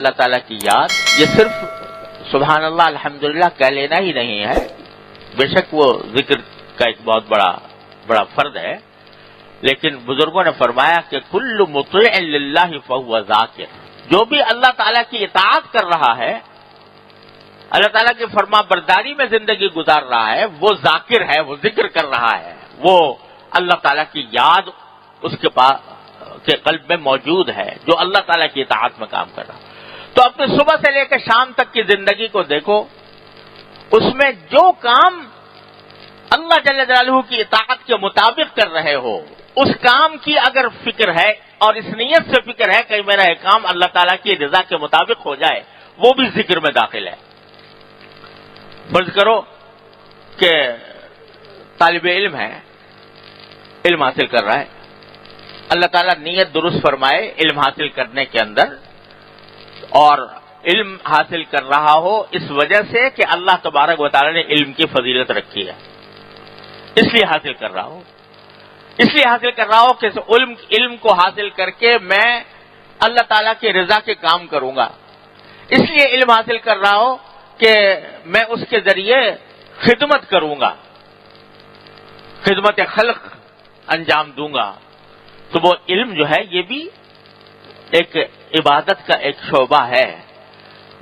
اللہ تعالیٰ کی یاد یہ صرف سبحان اللہ الحمدللہ کہہ لینا ہی نہیں ہے، بے شک وہ ذکر کا ایک بہت بڑا فرض ہے، لیکن بزرگوں نے فرمایا کہ کل مطیع للہ فہو ذاکر، جو بھی اللہ تعالیٰ کی اطاعت کر رہا ہے، اللہ تعالیٰ کی فرما برداری میں زندگی گزار رہا ہے، وہ ذاکر ہے، وہ ذکر کر رہا ہے، وہ اللہ تعالیٰ کی یاد اس کے پاس کے قلب میں موجود ہے، جو اللہ تعالیٰ کی اطاعت میں کام کر رہا ہے۔ تو اپنے صبح سے لے کر شام تک کی زندگی کو دیکھو، اس میں جو کام اللہ جل جلالہ کی اطاعت کے مطابق کر رہے ہو، اس کام کی اگر فکر ہے اور اس نیت سے فکر ہے کہ میرا یہ کام اللہ تعالیٰ کی رضا کے مطابق ہو جائے، وہ بھی ذکر میں داخل ہے۔ فرض کرو کہ طالب علم ہے، علم حاصل کر رہا ہے، اللہ تعالیٰ نیت درست فرمائے علم حاصل کرنے کے اندر، اور علم حاصل کر رہا ہو اس وجہ سے کہ اللہ تبارک و تعالیٰ نے علم کی فضیلت رکھی ہے، اس لیے حاصل کر رہا ہو، اس لیے حاصل کر رہا ہو کہ علم کو حاصل کر کے میں اللہ تعالیٰ کی رضا کے کام کروں گا، اس لیے علم حاصل کر رہا ہو کہ میں اس کے ذریعے خدمت کروں گا، خدمت خلق انجام دوں گا، تو وہ علم جو ہے یہ بھی ایک عبادت کا ایک شعبہ ہے۔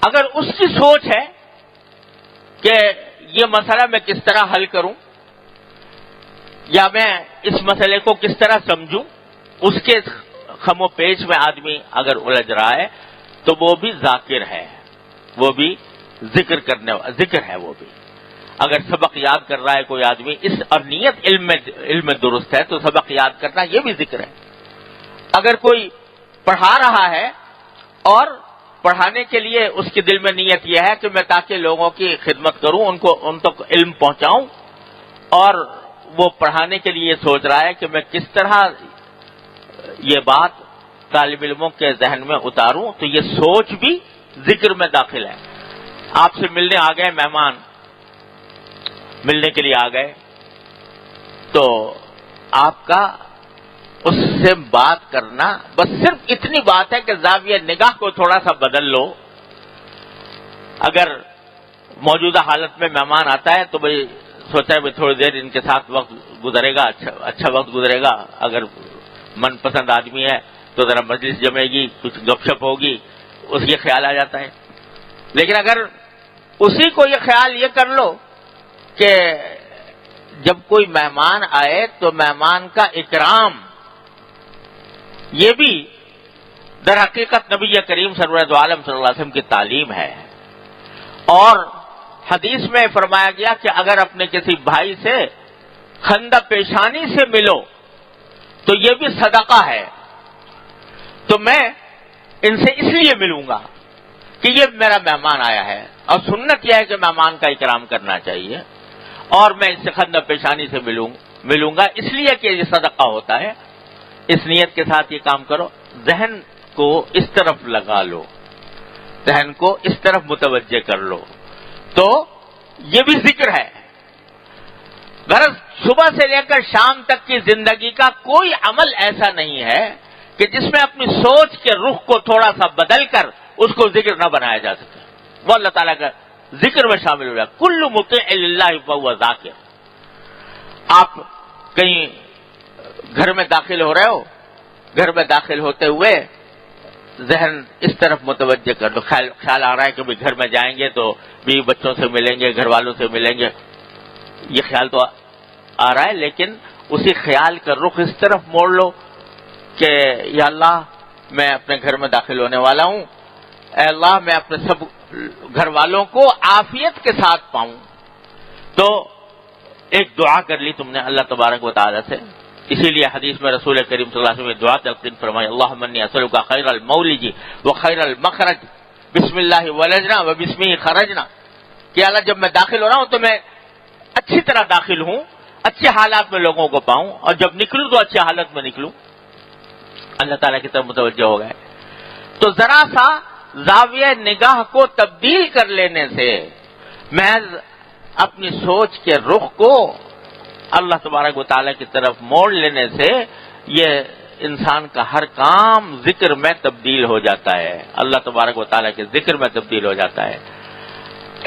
اگر اس کی سوچ ہے کہ یہ مسئلہ میں کس طرح حل کروں یا میں اس مسئلے کو کس طرح سمجھوں، اس کے خم و پیش میں آدمی اگر الجھ رہا ہے تو وہ بھی ذاکر ہے، وہ بھی ذکر ہے۔ وہ بھی اگر سبق یاد کر رہا ہے کوئی آدمی اور نیت علم میں درست ہے تو سبق یاد کرنا یہ بھی ذکر ہے۔ اگر کوئی پڑھا رہا ہے اور پڑھانے کے لیے اس کے دل میں نیت یہ ہے کہ میں تاکہ لوگوں کی خدمت کروں، ان تک علم پہنچاؤں، اور وہ پڑھانے کے لیے سوچ رہا ہے کہ میں کس طرح یہ بات طالب علموں کے ذہن میں اتاروں، تو یہ سوچ بھی ذکر میں داخل ہے۔ آپ سے ملنے آ گئے مہمان، ملنے کے لیے آ گئے، تو آپ کا اس سے بات کرنا بس صرف اتنی بات ہے کہ زاویہ نگاہ کو تھوڑا سا بدل لو۔ اگر موجودہ حالت میں مہمان آتا ہے تو بھائی سوچا ہے تھوڑی دیر ان کے ساتھ وقت گزرے گا، اچھا وقت گزرے گا، اگر من پسند آدمی ہے تو ذرا مجلس جمے گی، کچھ گپ شپ ہوگی، اس یہ خیال آ جاتا ہے۔ لیکن اگر اسی کو یہ خیال یہ کر لو کہ جب کوئی مہمان آئے تو مہمان کا اکرام یہ بھی در حقیقت نبی کریم سرورت عالم صلی اللہ علیہ وسلم کی تعلیم ہے، اور حدیث میں فرمایا گیا کہ اگر اپنے کسی بھائی سے خندہ پیشانی سے ملو تو یہ بھی صدقہ ہے، تو میں ان سے اس لیے ملوں گا کہ یہ میرا مہمان آیا ہے، اور سنت یہ ہے کہ مہمان کا اکرام کرنا چاہیے، اور میں اس سے خندہ پیشانی سے ملوں گا اس لیے کہ یہ صدقہ ہوتا ہے۔ اس نیت کے ساتھ یہ کام کرو، ذہن کو اس طرف لگا لو، ذہن کو اس طرف متوجہ کر لو، تو یہ بھی ذکر ہے۔ غرض صبح سے لے کر شام تک کی زندگی کا کوئی عمل ایسا نہیں ہے کہ جس میں اپنی سوچ کے رخ کو تھوڑا سا بدل کر اس کو ذکر نہ بنایا جا سکے، وہ اللہ تعالیٰ کا ذکر میں شامل ہو جائے۔ کل مطیع للہ فہو ذاکر۔ آپ کہیں گھر میں داخل ہو رہے ہو، گھر میں داخل ہوتے ہوئے ذہن اس طرف متوجہ کر دو، خیال آ رہا ہے کہ گھر میں جائیں گے تو بیوی بچوں سے ملیں گے، گھر والوں سے ملیں گے، یہ خیال تو آ رہا ہے، لیکن اسی خیال کا رخ اس طرف موڑ لو کہ یا اللہ میں اپنے گھر میں داخل ہونے والا ہوں، اے اللہ میں اپنے سب گھر والوں کو عافیت کے ساتھ پاؤں۔ تو ایک دعا کر لی تم نے اللہ تبارک و تعالی سے، اسی لیے حدیث میں رسول کریم صلی اللہ علیہ وسلم نے دعا تلقین فرمائی، اللہم انی اسألک خیر المولج وخیر المخرج، بسم اللہ ولجنا وبسمہ خرجنا، کہ اللہ جب میں داخل ہو رہا ہوں تو میں اچھی طرح داخل ہوں، اچھے حالات میں لوگوں کو پاؤں، اور جب نکلوں تو اچھے حالت میں نکلوں۔ اللہ تعالیٰ کی طرف متوجہ ہو گئے تو ذرا سا زاویہ نگاہ کو تبدیل کر لینے سے، محض اپنی سوچ کے رخ کو اللہ تبارک و تعالیٰ کی طرف موڑ لینے سے یہ انسان کا ہر کام ذکر میں تبدیل ہو جاتا ہے، اللہ تبارک و تعالیٰ کے ذکر میں تبدیل ہو جاتا ہے۔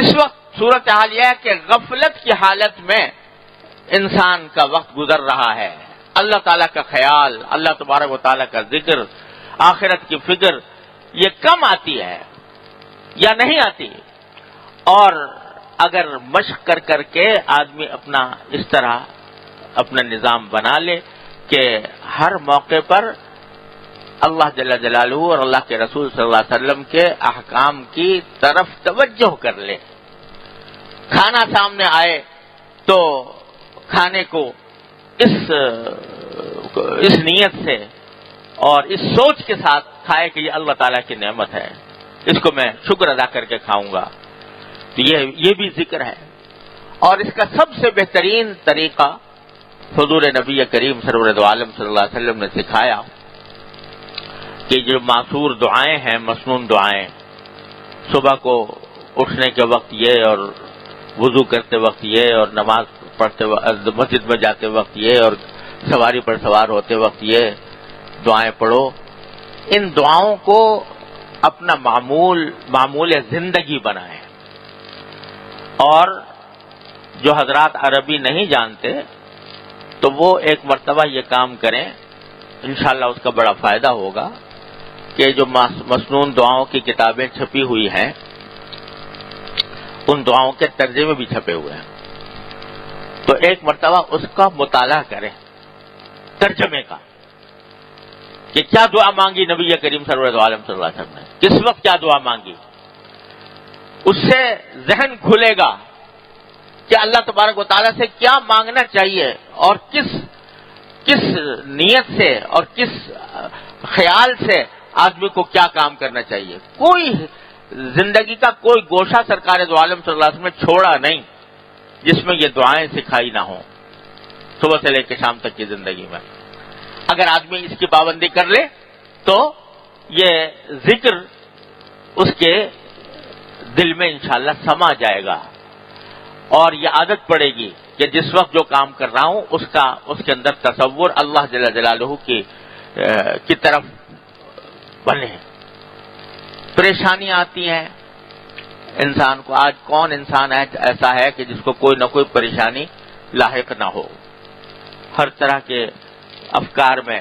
اس وقت صورتحال یہ ہے کہ غفلت کی حالت میں انسان کا وقت گزر رہا ہے، اللہ تعالیٰ کا خیال، اللہ تبارک و تعالیٰ کا ذکر، آخرت کی فکر یہ کم آتی ہے یا نہیں آتی۔ اور اگر مشق کر کر کے آدمی اپنا اس طرح اپنا نظام بنا لے کہ ہر موقع پر اللہ جل جلالہ اور اللہ کے رسول صلی اللہ علیہ وسلم کے احکام کی طرف توجہ کر لے، کھانا سامنے آئے تو کھانے کو اس نیت سے اور اس سوچ کے ساتھ کھائے کہ یہ اللہ تعالیٰ کی نعمت ہے، اس کو میں شکر ادا کر کے کھاؤں گا، تو یہ بھی ذکر ہے۔ اور اس کا سب سے بہترین طریقہ حضور نبی کریم سرور دو عالم صلی اللہ علیہ وسلم نے سکھایا کہ جو معصور دعائیں ہیں، مسنون دعائیں، صبح کو اٹھنے کے وقت یہ، اور وضو کرتے وقت یہ، اور نماز پڑھتے وقت مسجد میں جاتے وقت یہ، اور سواری پر سوار ہوتے وقت یہ دعائیں پڑھو، ان دعاؤں کو اپنا معمول زندگی بنائیں۔ اور جو حضرات عربی نہیں جانتے تو وہ ایک مرتبہ یہ کام کریں، انشاءاللہ اس کا بڑا فائدہ ہوگا، کہ جو مسنون دعاؤں کی کتابیں چھپی ہوئی ہیں ان دعاؤں کے ترجمے بھی چھپے ہوئے ہیں، تو ایک مرتبہ اس کا مطالعہ کریں، ترجمے کا، کہ کیا دعا مانگی نبی کریم صلی اللہ علیہ وسلم نے، کس وقت کیا دعا مانگی۔ اس سے ذہن کھلے گا کہ اللہ تبارک و تعالیٰ سے کیا مانگنا چاہیے، اور کس نیت سے اور کس خیال سے آدمی کو کیا کام کرنا چاہیے۔ کوئی زندگی کا کوئی گوشہ سرکار دو عالم صلی اللہ علیہ وسلم نے چھوڑا نہیں جس میں یہ دعائیں سکھائی نہ ہوں، صبح سے لے کے شام تک کی زندگی میں۔ اگر آدمی اس کی پابندی کر لے تو یہ ذکر اس کے دل میں انشاءاللہ سما جائے گا، اور یہ عادت پڑے گی کہ جس وقت جو کام کر رہا ہوں اس کے اندر تصور اللہ جل جلالہ کی طرف بنے۔ پریشانیاں آتی ہیں انسان کو، آج کون انسان ایسا ہے کہ جس کو کوئی نہ کوئی پریشانی لاحق نہ ہو، ہر طرح کے افکار میں،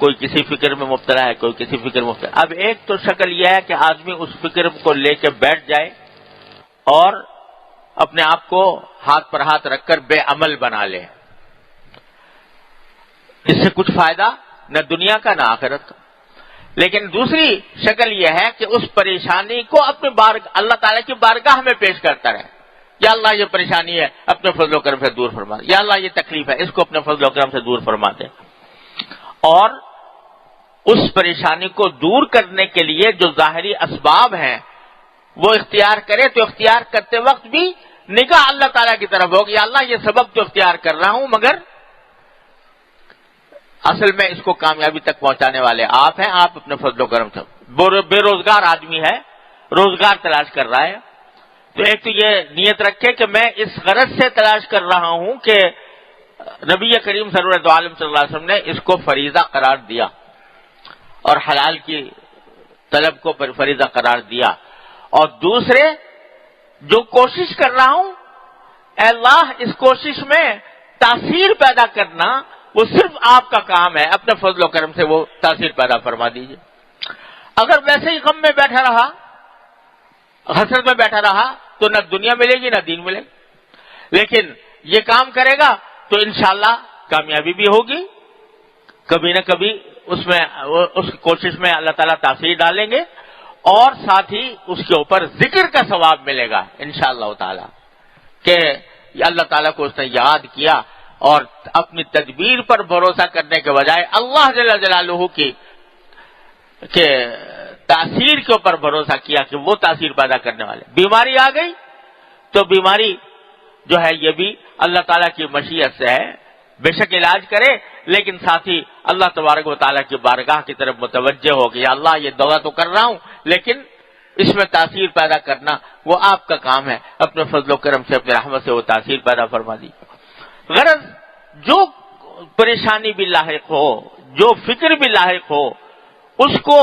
کوئی کسی فکر میں مبتلا ہے، کوئی کسی فکر میں مبتلا۔ اب ایک تو شکل یہ ہے کہ آدمی اس فکر کو لے کے بیٹھ جائے اور اپنے آپ کو ہاتھ پر ہاتھ رکھ کر بے عمل بنا لے، اس سے کچھ فائدہ نہ دنیا کا نہ آخرت کا۔ لیکن دوسری شکل یہ ہے کہ اس پریشانی کو اپنے اللہ تعالیٰ کی بارگاہ میں پیش کرتا رہے، یا اللہ یہ پریشانی ہے اپنے فضل و کرم سے دور فرما دے، یا اللہ یہ تکلیف ہے اس کو اپنے فضل و کرم سے دور فرما دے۔ اور اس پریشانی کو دور کرنے کے لیے جو ظاہری اسباب ہیں وہ اختیار کرے، تو اختیار کرتے وقت بھی نگاہ اللہ تعالیٰ کی طرف ہوگی، یا اللہ یہ سبب تو اختیار کر رہا ہوں، مگر اصل میں اس کو کامیابی تک پہنچانے والے آپ ہیں، آپ اپنے فضل و کرم سے۔ بے روزگار آدمی ہے، روزگار تلاش کر رہا ہے، تو ایک تو یہ نیت رکھے کہ میں اس غرض سے تلاش کر رہا ہوں کہ نبی کریم سرور دو عالم صلی اللہ علیہ وسلم نے اس کو فریضہ قرار دیا اور حلال کی طلب کو فریضہ قرار دیا۔ اور دوسرے جو کوشش کر رہا ہوں، اے اللہ اس کوشش میں تاثیر پیدا کرنا وہ صرف آپ کا کام ہے، اپنے فضل و کرم سے وہ تاثیر پیدا فرما دیجیے۔ اگر ویسے ہی غم میں بیٹھا رہا، حسرت میں بیٹھا رہا، تو نہ دنیا ملے گی نہ دین ملے گی۔ لیکن یہ کام کرے گا تو انشاءاللہ کامیابی بھی ہوگی، کبھی نہ کبھی اس کوشش میں اللہ تعالیٰ تاثیر ڈالیں گے، اور ساتھ ہی اس کے اوپر ذکر کا ثواب ملے گا انشاءاللہ تعالیٰ، کہ اللہ تعالیٰ کو اس نے یاد کیا اور اپنی تدبیر پر بھروسہ کرنے کے بجائے اللہ جل جلالہ کی کہ تاثیر کے اوپر بھروسہ کیا کہ وہ تاثیر پیدا کرنے والے۔ بیماری آ گئی تو بیماری جو ہے یہ بھی اللہ تعالیٰ کی مشیت سے ہے، بے شک علاج کرے، لیکن ساتھ ہی اللہ تبارک و تعالیٰ کی بارگاہ کی طرف متوجہ ہو کہ یا اللہ یہ دوا تو کر رہا ہوں، لیکن اس میں تاثیر پیدا کرنا وہ آپ کا کام ہے، اپنے فضل و کرم سے اپنے رحمت سے وہ تاثیر پیدا فرما دی۔ غرض جو پریشانی بھی لاحق ہو، جو فکر بھی لاحق ہو اس کو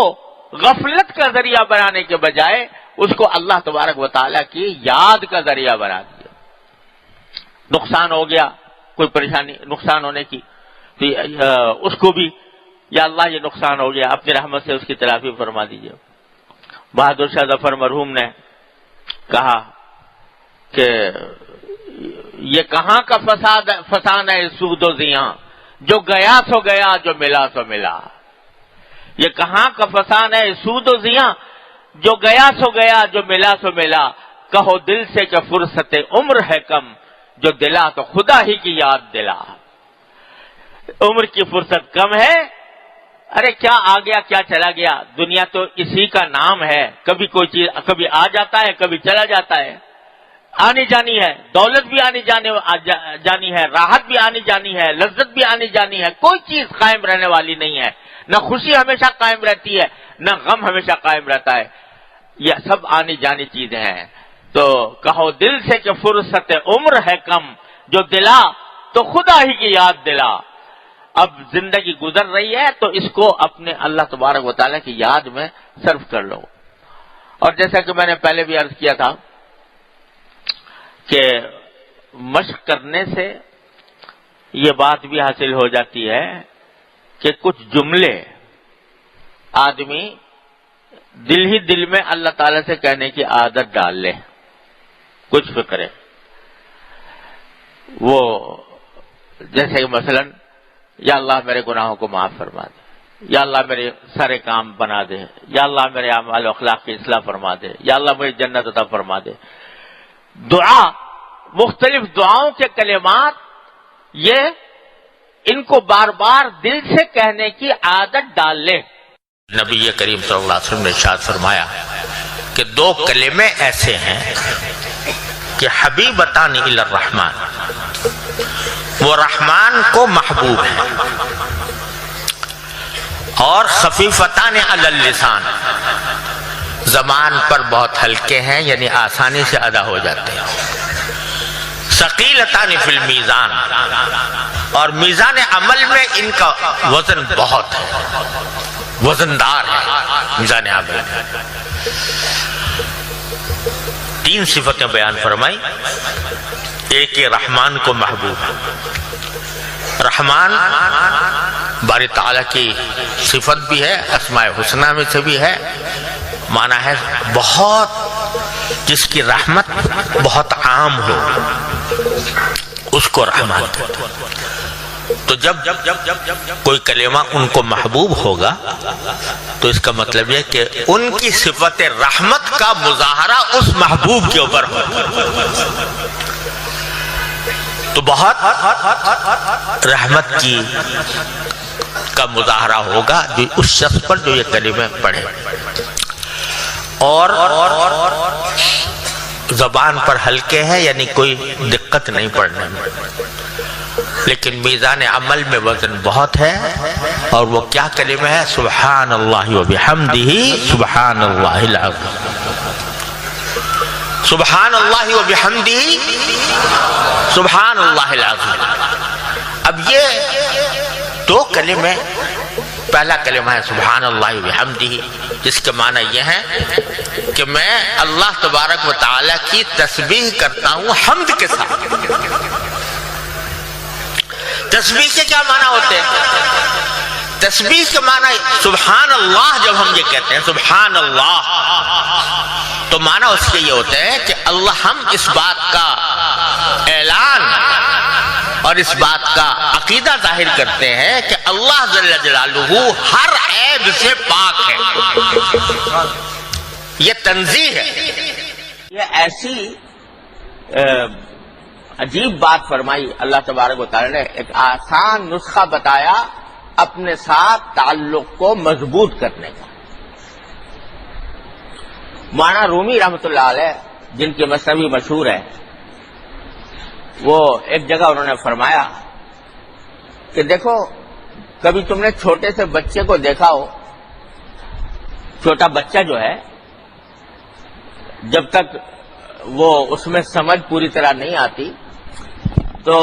غفلت کا ذریعہ بنانے کے بجائے اس کو اللہ تبارک و تعالیٰ کی یاد کا ذریعہ بنا دیا. نقصان ہو گیا، کوئی پریشانی نقصان ہونے کی، تو اس کو بھی یا اللہ یہ نقصان ہو گیا، اپنی رحمت سے اس کی تلافی فرما دیجیے. بہادر شاہ ظفر مرحوم نے کہا کہ یہ کہاں کا فسان ہے سود و زیاں، جو گیا سو گیا، جو ملا سو ملا. یہ کہاں کا فسان ہے سود و زیاں، جو گیا سو گیا، جو ملا سو ملا. کہو دل سے کہ فرصت عمر ہے کم، جو دلا تو خدا ہی کی یاد دلا. عمر کی فرصت کم ہے، ارے کیا آ گیا کیا چلا گیا، دنیا تو اسی کا نام ہے. کبھی کوئی چیز کبھی آ جاتا ہے، کبھی چلا جاتا ہے. آنی جانی ہے، دولت بھی آنی جانی ہے، راحت بھی آنی جانی ہے، لذت بھی آنی جانی ہے. کوئی چیز قائم رہنے والی نہیں ہے. نہ خوشی ہمیشہ قائم رہتی ہے، نہ غم ہمیشہ قائم رہتا ہے. یہ سب آنی جانی چیزیں ہیں. تو کہو دل سے کہ فرصت عمر ہے کم، جو دلا تو خدا ہی کی یاد دلا. اب زندگی گزر رہی ہے تو اس کو اپنے اللہ تبارک و تعالیٰ کی یاد میں صرف کر لو. اور جیسا کہ میں نے پہلے بھی عرض کیا تھا کہ مشق کرنے سے یہ بات بھی حاصل ہو جاتی ہے کہ کچھ جملے آدمی دل ہی دل میں اللہ تعالیٰ سے کہنے کی عادت ڈال لے. کچھ فکرے وہ جیسے کہ مثلاً یا اللہ میرے گناہوں کو معاف فرما دے، یا اللہ میرے سارے کام بنا دے، یا اللہ میرے اعمال و اخلاق کی اصلاح فرما دے، یا اللہ مجھے جنت عطا فرما دے. دعا، مختلف دعاؤں کے کلمات، یہ ان کو بار بار دل سے کہنے کی عادت ڈال لے. نبی کریم صلی اللہ علیہ وسلم نے ارشاد فرمایا کہ دو کلمے ایسے ہیں کہ حبیبتان الی الرحمن، وہ رحمان کو محبوب ہیں، اور خفیفتان علی اللسان، زبان پر بہت ہلکے ہیں، یعنی آسانی سے ادا ہو جاتے ہیں. ثقیلتان فی المیزان، اور میزان عمل میں ان کا وزن بہت ہے، وزندار ہے میزان عمل. تین صفتیں بیان فرمائی. ایک یہ رحمان کو محبوب. رحمان باری تعالیٰ کی صفت بھی ہے، اسماء حسنہ میں سے بھی ہے. معنی ہے بہت، جس کی رحمت بہت عام ہو اس کو رحمان کہتے ہیں. تو جب کوئی کلمہ ان کو محبوب ہوگا تو اس کا مطلب یہ کہ ان کی صفت رحمت کا مظاہرہ اس محبوب کے اوپر ہوگا. تو بہت رحمت کی کا مظاہرہ ہوگا جو اس شخص پر جو یہ کلمے پڑھے. اور زبان پر ہلکے ہیں، یعنی کوئی دقت نہیں پڑھنے میں، لیکن میزان عمل میں وزن بہت ہے. اور وہ کیا کلمہ ہے؟ سبحان اللہ و بحمدہ سبحان اللہ العظیم. سبحان اللہ و بحمدہ سبحان اللہ العظیم. اب یہ دو کلمے، پہلا کلمہ ہے سبحان اللہ و بحمدہ، جس کے معنی یہ ہے کہ میں اللہ تبارک و تعالیٰ کی تسبیح کرتا ہوں حمد کے ساتھ. تسبیح کے کیا معنی ہوتے ہیں؟ تسبیح کے معنی سبحان اللہ. جب ہم یہ کہتے ہیں سبحان اللہ تو معنی اس کے یہ ہوتا ہے کہ اللہ، ہم اس بات کا اعلان اور اس بات کا عقیدہ ظاہر کرتے ہیں کہ اللہ جل جلالہ ہر عیب سے پاک ہے. یہ تنزیہ ہے. یہ ایسی عجیب بات فرمائی اللہ تبارک و تعالی نے، ایک آسان نسخہ بتایا اپنے ساتھ تعلق کو مضبوط کرنے کا. مولانا رومی رحمۃ اللہ علیہ، جن کی مثنوی مشہور ہے، وہ ایک جگہ انہوں نے فرمایا کہ دیکھو کبھی تم نے چھوٹے سے بچے کو دیکھا ہو. چھوٹا بچہ جو ہے جب تک وہ اس میں سمجھ پوری طرح نہیں آتی تو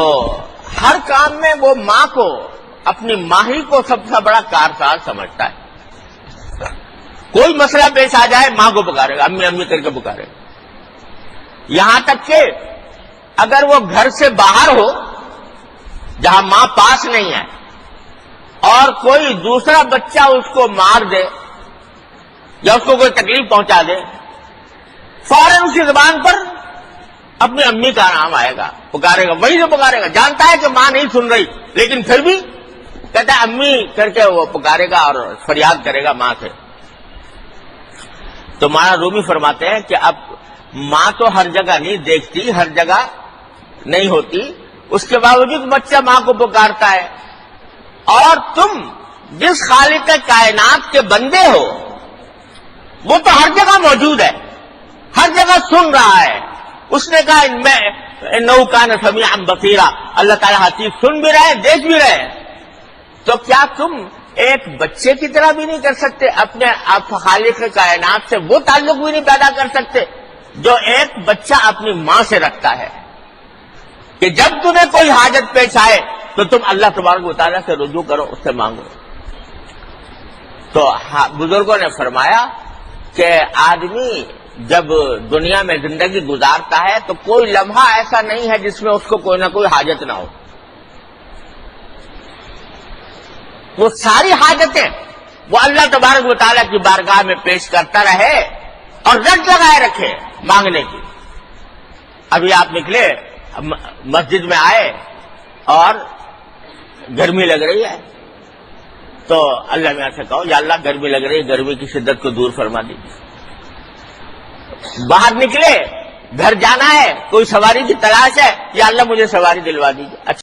ہر کام میں وہ ماں کو اپنی ماں ہی کو سب سے بڑا کارساز سمجھتا ہے. کوئی مسئلہ پیش آ جائے ماں کو پکارے گا, امی امی کر کے پکارے گا. یہاں تک کہ اگر وہ گھر سے باہر ہو جہاں ماں پاس نہیں ہے اور کوئی دوسرا بچہ اس کو مار دے یا اس کو کوئی تکلیف پہنچا دے, فوراً اسی زبان پر اپنی امی کا نام آئے گا, پکارے گا, وہی سے پکارے گا. جانتا ہے کہ ماں نہیں سن رہی لیکن پھر بھی کہتا ہے امی کر کے وہ پکارے گا اور فریاد کرے گا ماں سے. تو مولانا رومی فرماتے ہیں کہ اب ماں تو ہر جگہ نہیں دیکھتی, ہر جگہ نہیں ہوتی, اس کے باوجود بچہ ماں کو پکارتا ہے. اور تم جس خالق کائنات کے بندے ہو وہ تو ہر جگہ موجود ہے, ہر جگہ سن رہا ہے. اس نے کہا انہ کان سمیعا بصیرا, اللہ تعالیٰ ہر چیز سن بھی رہے ہیں, دیکھ بھی رہے ہیں. تو کیا تم ایک بچے کی طرح بھی نہیں کر سکتے, اپنے آپ خالق کائنات سے وہ تعلق بھی نہیں پیدا کر سکتے جو ایک بچہ اپنی ماں سے رکھتا ہے, کہ جب تمہیں کوئی حاجت پیش آئے تو تم اللہ تبارک و تعالیٰ سے رجوع کرو, اس سے مانگو. تو بزرگوں نے فرمایا کہ آدمی جب دنیا میں زندگی گزارتا ہے تو کوئی لمحہ ایسا نہیں ہے جس میں اس کو کوئی نہ کوئی حاجت نہ ہو. وہ ساری حاجتیں وہ اللہ تبارک و تعالیٰ کی بارگاہ میں پیش کرتا رہے اور رٹ لگائے رکھے مانگنے کی. ابھی آپ نکلے مسجد میں آئے اور گرمی لگ رہی ہے تو اللہ میاں سے کہو یا اللہ گرمی لگ رہی ہے, گرمی کی شدت کو دور فرما دیجیے. باہر نکلے گھر جانا ہے, کوئی سواری کی تلاش ہے, یا اللہ مجھے سواری دلوا دیجیے. اچھا